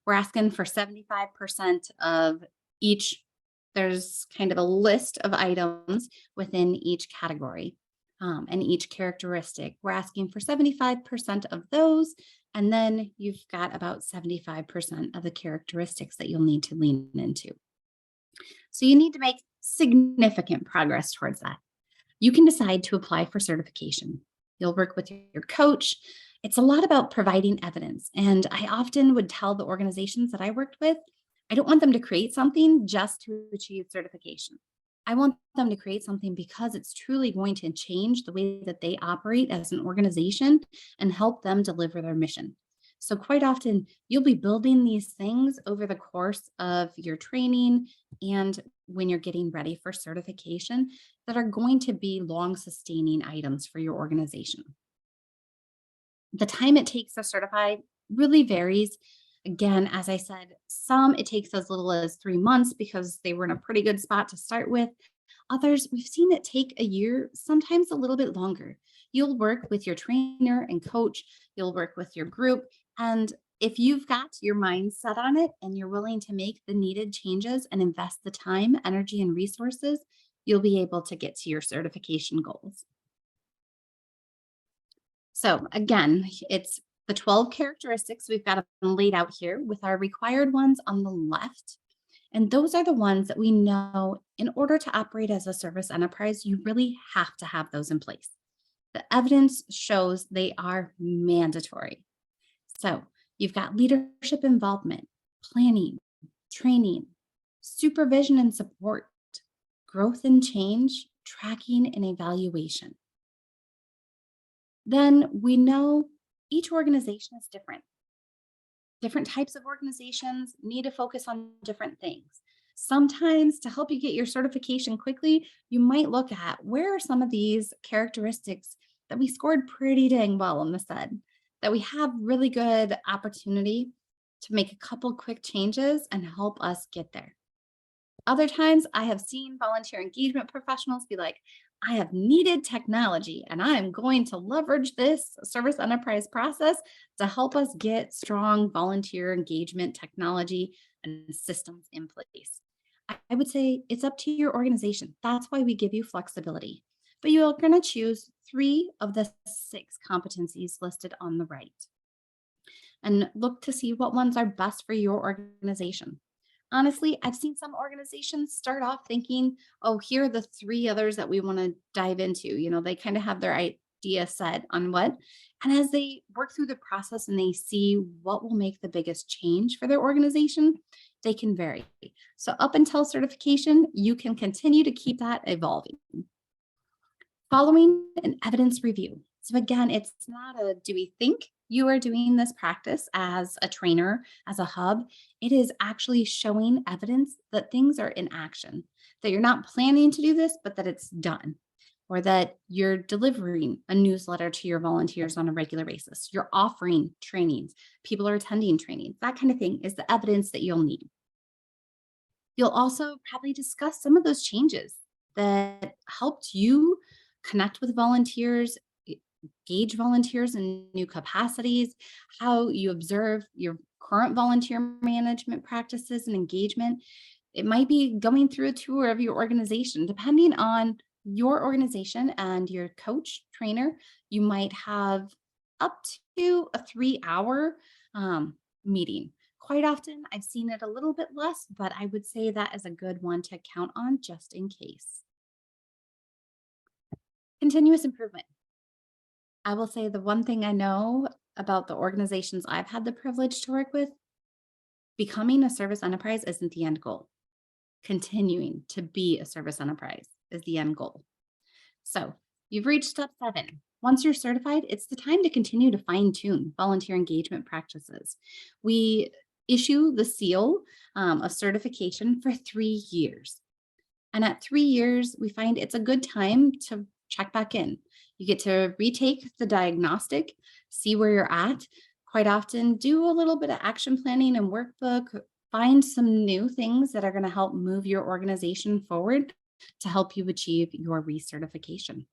We're asking for 75% of each. There's kind of a list of items within each category and each characteristic. We're asking for 75% of those, and then you've got about 75% of the characteristics that you'll need to lean into. So you need to make significant progress towards that. You can decide to apply for certification. You'll work with your coach. It's a lot about providing evidence. And I often would tell the organizations that I worked with, I don't want them to create something just to achieve certification. I want them to create something because it's truly going to change the way that they operate as an organization and help them deliver their mission. So quite often, you'll be building these things over the course of your training and when you're getting ready for certification that are going to be long sustaining items for your organization. The time it takes to certify really varies. Again, as I said, some it takes as little as 3 months because they were in a pretty good spot to start with. Others, we've seen it take a year, sometimes a little bit longer. You'll work with your trainer and coach, you'll work with your group. And if you've got your mind set on it and you're willing to make the needed changes and invest the time, energy, and resources, you'll be able to get to your certification goals. So again, it's the 12 characteristics we've got them laid out here with our required ones on the left. And those are the ones that we know in order to operate as a service enterprise, you really have to have those in place. The evidence shows they are mandatory. So you've got leadership involvement, planning, training, supervision and support, growth and change, tracking and evaluation. Then we know each organization is different. Different types of organizations need to focus on different things. Sometimes to help you get your certification quickly, you might look at where are some of these characteristics that we scored pretty dang well on the SED, that we have really good opportunity to make a couple quick changes and help us get there. Other times I have seen volunteer engagement professionals be like, I have needed technology and I am going to leverage this service enterprise process to help us get strong volunteer engagement technology and systems in place. I would say it's up to your organization. That's why we give you flexibility. But you are going to choose 3 of the 6 competencies listed on the right and look to see what ones are best for your organization. Honestly, I've seen some organizations start off thinking, oh, here are the 3 others that we want to dive into. You know, they kind of have their idea set on what. And as they work through the process and they see what will make the biggest change for their organization, they can vary. So up until certification, you can continue to keep that evolving. Following an evidence review. So again, it's not a do we think you are doing this practice as a trainer, as a hub. It is actually showing evidence that things are in action, that you're not planning to do this, but that it's done, or that you're delivering a newsletter to your volunteers on a regular basis. You're offering trainings, people are attending trainings, that kind of thing is the evidence that you'll need. You'll also probably discuss some of those changes that helped you connect with volunteers, engage volunteers in new capacities, how you observe your current volunteer management practices and engagement. It might be going through a tour of your organization. Depending on your organization and your coach, trainer, you might have up to a 3-hour meeting. Quite often, I've seen it a little bit less, but I would say that is a good one to count on just in case. Continuous improvement. I will say the one thing I know about the organizations I've had the privilege to work with, becoming a service enterprise isn't the end goal. Continuing to be a service enterprise is the end goal. So you've reached step 7. Once you're certified, it's the time to continue to fine-tune volunteer engagement practices. We issue the seal of certification for 3 years. And at 3 years, we find it's a good time to check back in. You get to retake the diagnostic, see where you're at. Quite often, do a little bit of action planning and workbook, find some new things that are going to help move your organization forward to help you achieve your recertification.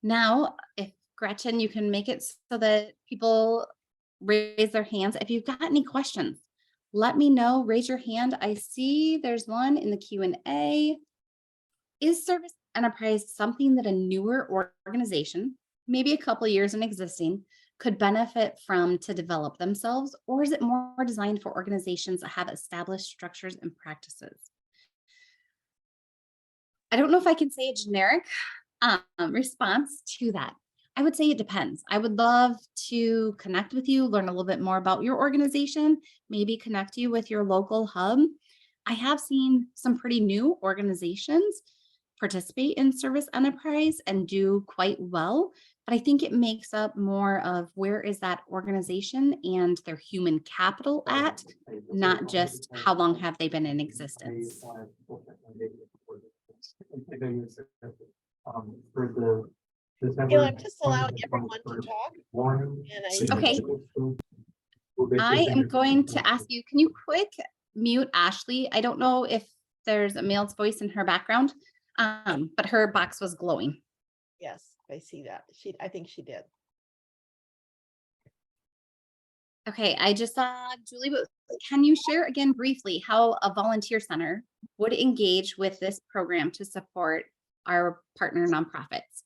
Now, if Gretchen, you can make it so that people raise their hands. If you've got any questions, let me know. Raise your hand. I see there's one in the Q&A. Is service enterprise something that a newer organization, maybe a couple of years in existing, could benefit from to develop themselves? Or is it more designed for organizations that have established structures and practices? I don't know if I can say a generic response to that. I would say it depends. I would love to connect with you, learn a little bit more about your organization, maybe connect you with your local hub. I have seen some pretty new organizations participate in service enterprise and do quite well, but I think it makes up more of where is that organization and their human capital at, not just how long have they been in existence. Kayla, I'm just allowing everyone to talk. And I Okay. I am going to ask you, can you quick mute Ashley? I don't know if there's a male's voice in her background, but her box was glowing. Yes, I see that. I think she did. Okay, I just saw Julie, but can you share again briefly how a volunteer center would engage with this program to support our partner nonprofits?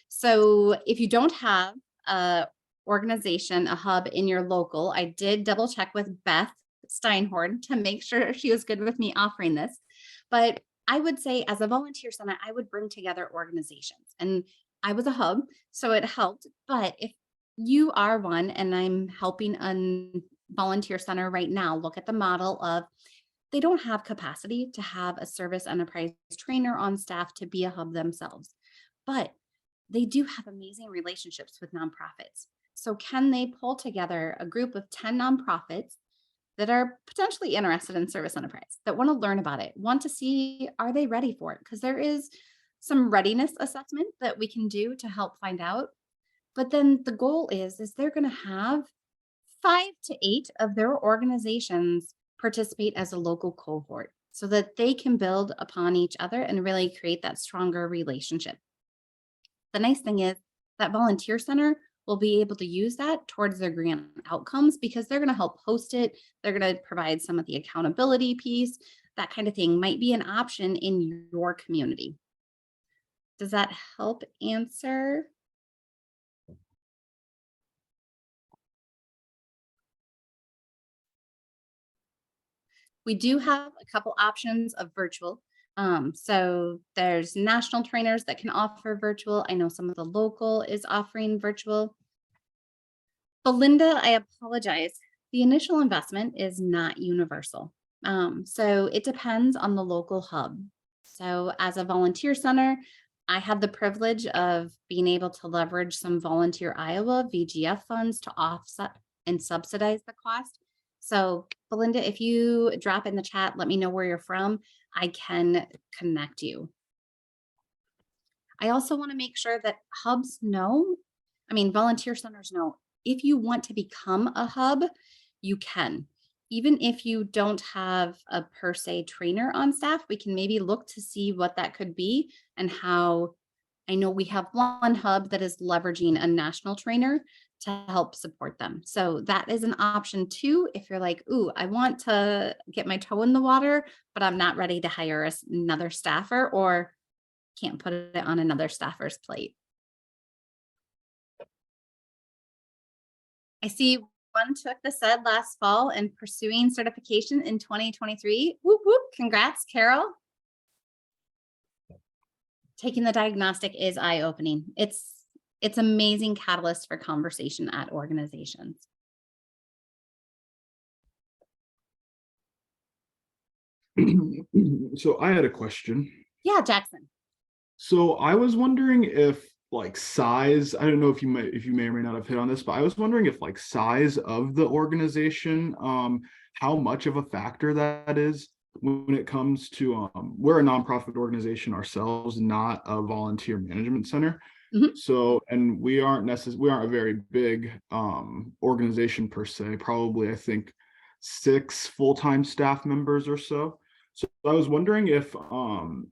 So if you don't have a organization, a hub in your local, I did double check with Beth Steinhorn to make sure she was good with me offering this. But I would say as a volunteer center, I would bring together organizations, and I was a hub, so it helped. But if you are one, and I'm helping a volunteer center right now look at the model of they don't have capacity to have a service enterprise trainer on staff to be a hub themselves, but they do have amazing relationships with nonprofits. So can they pull together a group of 10 nonprofits that are potentially interested in service enterprise, that want to learn about it, want to see, are they ready for it? Because there is some readiness assessment that we can do to help find out. But then the goal is they're going to have 5 to 8 of their organizations participate as a local cohort so that they can build upon each other and really create that stronger relationship. The nice thing is that volunteer center will be able to use that towards their grant outcomes because they're going to help host it. They're going to provide some of the accountability piece, that kind of thing might be an option in your community. Does that help answer? We do have a couple options of virtual. So there's national trainers that can offer virtual. I know some of the local is offering virtual. Belinda, I apologize. The initial investment is not universal. So it depends on the local hub. So as a volunteer center, I have the privilege of being able to leverage some Volunteer Iowa VGF funds to offset and subsidize the cost. So Belinda, if you drop in the chat, let me know where you're from. I can connect you. I also want to make sure that hubs know, volunteer centers know, if you want to become a hub, you can. Even if you don't have a per se trainer on staff, we can maybe look to see what that could be and how. I know we have one hub that is leveraging a national trainer to help support them. So that is an option too. If you're like, ooh, I want to get my toe in the water, but I'm not ready to hire another staffer or can't put it on another staffer's plate. I see one took the SED last fall and pursuing certification in 2023. Whoop, whoop. Congrats, Carol. Taking the diagnostic is eye-opening. It's amazing catalyst for conversation at organizations. So I had a question. Yeah, Jackson. So I was wondering if like size, I don't know if you may or may not have hit on this, but I was wondering if like size of the organization, how much of a factor that is when it comes to we're a nonprofit organization ourselves, not a volunteer management center. Mhm. So, and we aren't a very big organization per se, probably I think 6 full-time staff members or so. So I was wondering if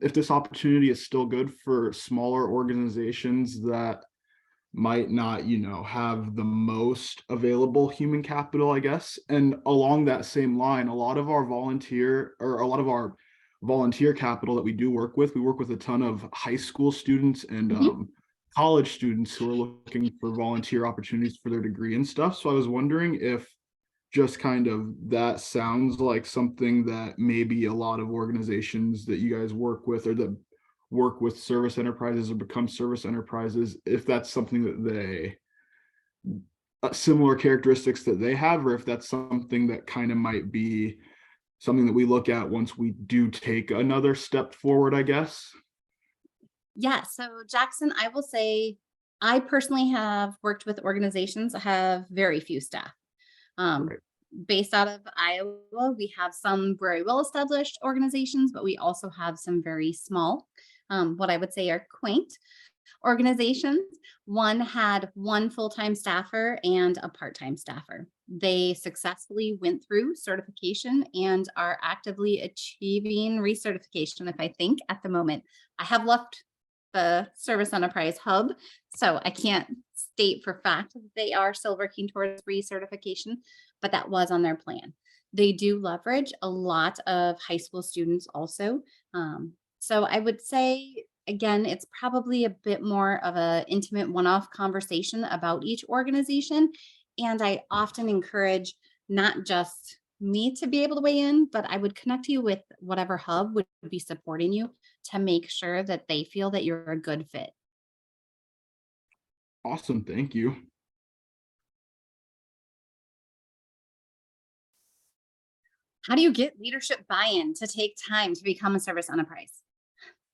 this opportunity is still good for smaller organizations that might not, have the most available human capital, I guess. And along that same line, a lot of our volunteer capital that we work with a ton of high school students and college students who are looking for volunteer opportunities for their degree and stuff. So I was wondering if just kind of that sounds like something that maybe a lot of organizations that you guys work with or that work with service enterprises or become service enterprises, if that's something that they similar characteristics that they have, or if that's something that kind of might be something that we look at once we do take another step forward, I guess. Yeah, so Jackson, I will say I personally have worked with organizations that have very few staff. Right. Based out of Iowa, we have some very well-established organizations, but we also have some very small, what I would say are quaint organizations. One had one full-time staffer and a part-time staffer. They successfully went through certification and are actively achieving recertification, if I think, at the moment. I have left the Service Enterprise Hub, so I can't state for fact that they are still working towards recertification, but that was on their plan. They do leverage a lot of high school students also. So I would say, again, it's probably a bit more of an intimate one-off conversation about each organization. And I often encourage not just me to be able to weigh in, but I would connect you with whatever hub would be supporting you to make sure that they feel that you're a good fit. Awesome, thank you. How do you get leadership buy-in to take time to become a service enterprise?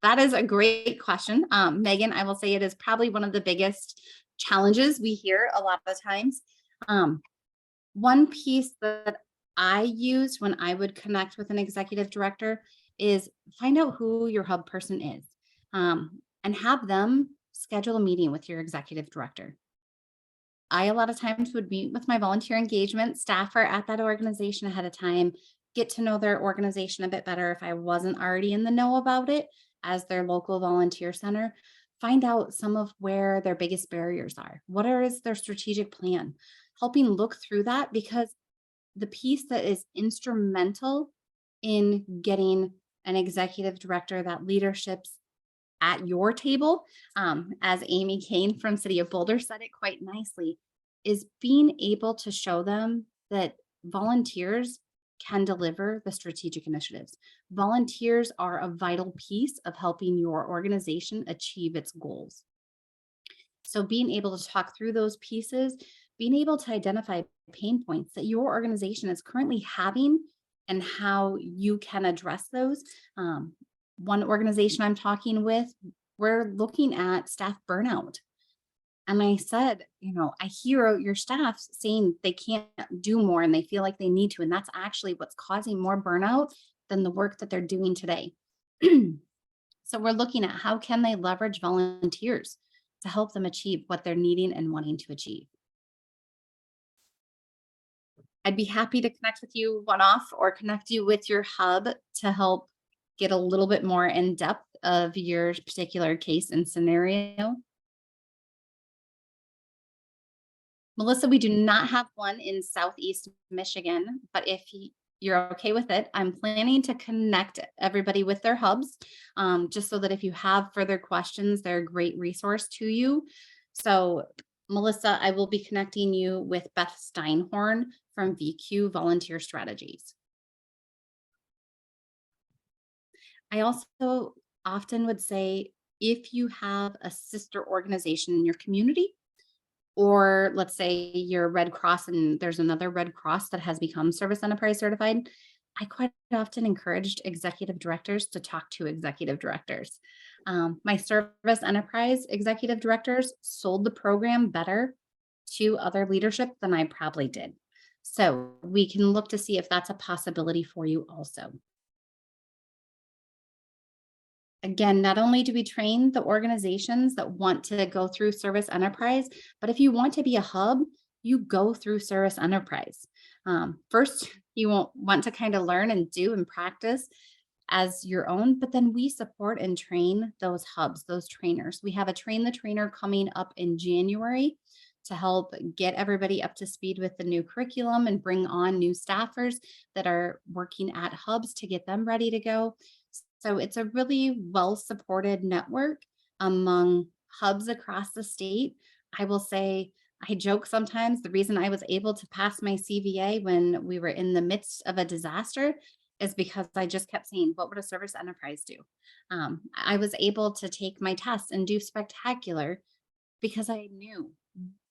That is a great question. Megan, I will say it is probably one of the biggest challenges we hear a lot of the times. One piece that I used when I would connect with an executive director is find out who your hub person is, and have them schedule a meeting with your executive director. I, a lot of times, would meet with my volunteer engagement staffer at that organization ahead of time, get to know their organization a bit better if I wasn't already in the know about it as their local volunteer center, find out some of where their biggest barriers are. What is their strategic plan? Helping look through that, because the piece that is instrumental in getting an executive director that leadership's at your table, as Amy Kane from City of Boulder said it quite nicely, is being able to show them that volunteers can deliver the strategic initiatives. Volunteers are a vital piece of helping your organization achieve its goals. So being able to talk through those pieces, being able to identify pain points that your organization is currently having and how you can address those. One organization I'm talking with, we're looking at staff burnout. And I said, I hear your staff saying they can't do more and they feel like they need to. And that's actually what's causing more burnout than the work that they're doing today. So we're looking at how can they leverage volunteers to help them achieve what they're needing and wanting to achieve. I'd be happy to connect with you one-off or connect you with your hub to help get a little bit more in depth of your particular case and scenario. Melissa, we do not have one in Southeast Michigan, but if you're okay with it, I'm planning to connect everybody with their hubs, just so that if you have further questions, they're a great resource to you. So Melissa, I will be connecting you with Beth Steinhorn from VQ Volunteer Strategies. I also often would say, if you have a sister organization in your community, or let's say you're Red Cross and there's another Red Cross that has become Service Enterprise certified, I quite often encouraged executive directors to talk to executive directors. My Service Enterprise executive directors sold the program better to other leadership than I probably did. So we can look to see if that's a possibility for you also. Again, not only do we train the organizations that want to go through Service Enterprise, but if you want to be a hub, you go through Service Enterprise. First, you won't want to kind of learn and do and practice as your own, but then we support and train those hubs, those trainers. We have a Train the Trainer coming up in January to help get everybody up to speed with the new curriculum and bring on new staffers that are working at hubs to get them ready to go. So it's a really well-supported network among hubs across the state. I will say, I joke sometimes, the reason I was able to pass my CVA when we were in the midst of a disaster is because I just kept saying, what would a Service Enterprise do? I was able to take my test and do spectacular because I knew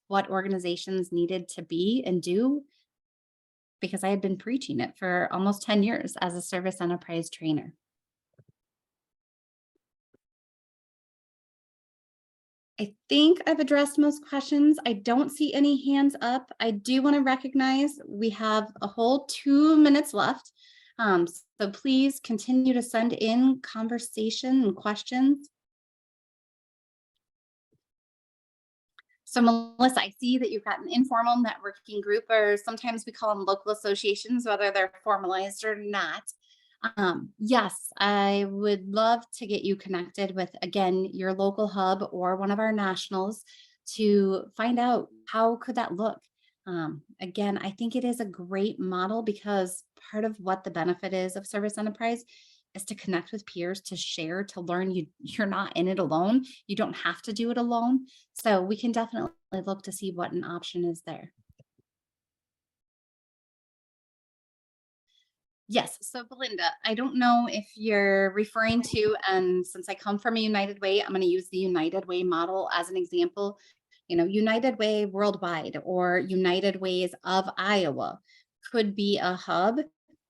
what organizations needed to be and do, because I had been preaching it for almost 10 years as a Service Enterprise trainer. I think I've addressed most questions. I don't see any hands up. I do want to recognize we have a whole 2 minutes left. So please continue to send in conversation and questions. So Melissa, I see that you've got an informal networking group, or sometimes we call them local associations, whether they're formalized or not. Yes, I would love to get you connected with, again, your local hub or one of our nationals to find out how could that look. Again, I think it is a great model because part of what the benefit is of service enterprise is to connect with peers, to share, to learn. You're not in it alone. You don't have to do it alone. So we can definitely look to see what an option is there. Yes. So Belinda, I don't know if you're referring to, and since I come from a United Way, I'm going to use the United Way model as an example. You know, United Way Worldwide or United Ways of Iowa could be a hub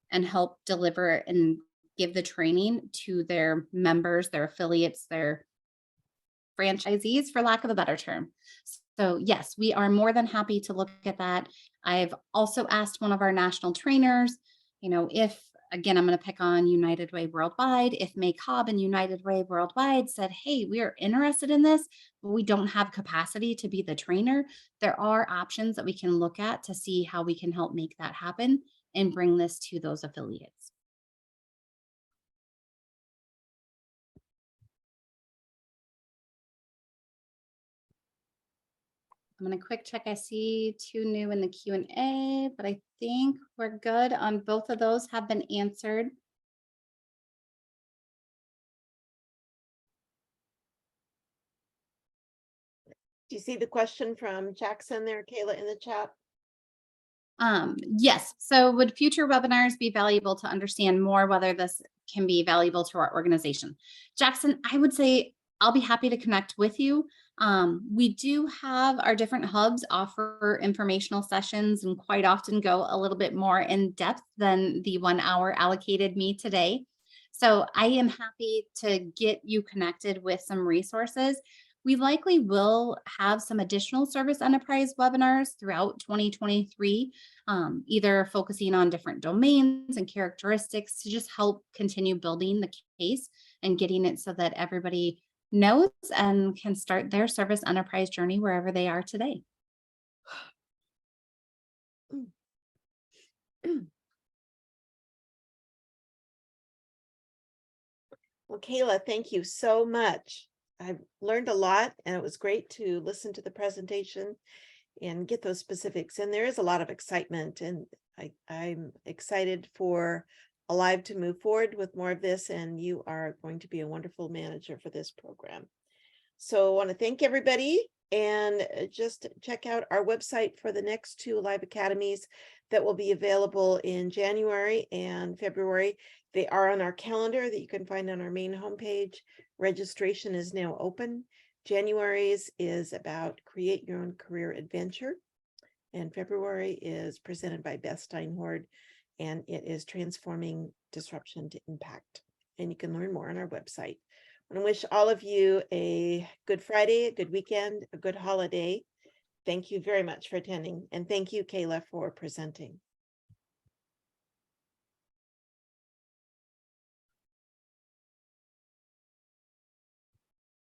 and help deliver and give the training to their members, their affiliates, their franchisees, for lack of a better term. So yes, we are more than happy to look at that. I've also asked one of our national trainers, you know, if, again, I'm going to pick on United Way Worldwide, if May Cobb and United Way Worldwide said, hey, we are interested in this, but we don't have capacity to be the trainer, there are options that we can look at to see how we can help make that happen and bring this to those affiliates. I'm going to quick check. I see 2 new in the Q&A, but I think we're good on both of those have been answered. Do you see the question from Jackson there, Kayla, in the chat? Yes. So would future webinars be valuable to understand more whether this can be valuable to our organization? Jackson, I would say I'll be happy to connect with you. We do have our different hubs offer informational sessions and quite often go a little bit more in depth than the 1 hour allocated me today. So I am happy to get you connected with some resources. We likely will have some additional service enterprise webinars throughout 2023, either focusing on different domains and characteristics to just help continue building the case and getting it so that everybody knows and can start their service enterprise journey wherever they are today. Well, Kayla, thank you so much. I've learned a lot and it was great to listen to the presentation and get those specifics. And there is a lot of excitement, and I'm excited for Alive to move forward with more of this, and you are going to be a wonderful manager for this program. So I want to thank everybody, and just check out our website for the next 2 Alive Academies that will be available in January and February. They are on our calendar that you can find on our main homepage. Registration is now open. January's is about create your own career adventure, and February is presented by Beth Steinhord, and it is transforming disruption to impact. And you can learn more on our website. I want to wish all of you a good Friday, a good weekend, a good holiday. Thank you very much for attending, and thank you, Kayla, for presenting.